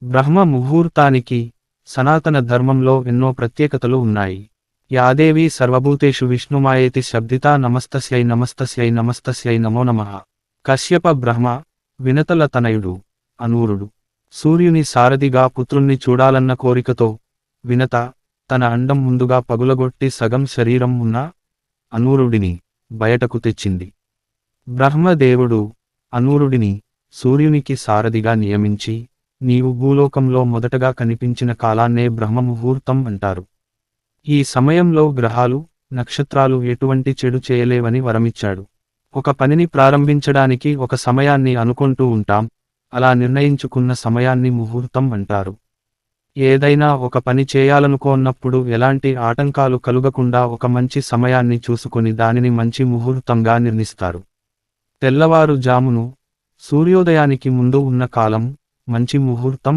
బ్రహ్మ ముహూర్తానికి సనాతన ధర్మంలో ఎన్నో ప్రత్యేకతలు ఉన్నాయి. యాదేవి సర్వభూతేషు విష్ణుమాయేతి శబ్దితా నమస్తస్యై నమస్తస్యై నమస్తస్యై నమో నమః. కశ్యప బ్రహ్మ వినతల తనయుడు అనూరుడు సూర్యుని సారథిగా పుత్రుణ్ణి చూడాలన్న కోరికతో వినత తన అండం ముందుగా పగులగొట్టి సగం శరీరం ఉన్న అనూరుడిని బయటకు తెచ్చింది. బ్రహ్మదేవుడు అనూరుడిని సూర్యునికి సారథిగా నియమించి, నీవు భూలోకంలో మొదటగా కనిపించిన కాలాన్నే బ్రహ్మముహూర్తం అంటారు. ఈ సమయంలో గ్రహాలు నక్షత్రాలు ఎటువంటి చెడు చేయలేవని వరమిచ్చాడు. ఒక పనిని ప్రారంభించడానికి ఒక సమయాన్ని అనుకుంటూ ఉంటాం, అలా నిర్ణయించుకున్న సమయాన్ని ముహూర్తం అంటారు. ఏదైనా ఒక పని చేయాలనుకోన్నప్పుడు ఎలాంటి ఆటంకాలు కలుగకుండా ఒక మంచి సమయాన్ని చూసుకొని దానిని మంచి ముహూర్తంగా నిర్ణయిస్తారు. తెల్లవారు జామును సూర్యోదయానికి ముందు ఉన్న కాలం మంచి ముహూర్తం.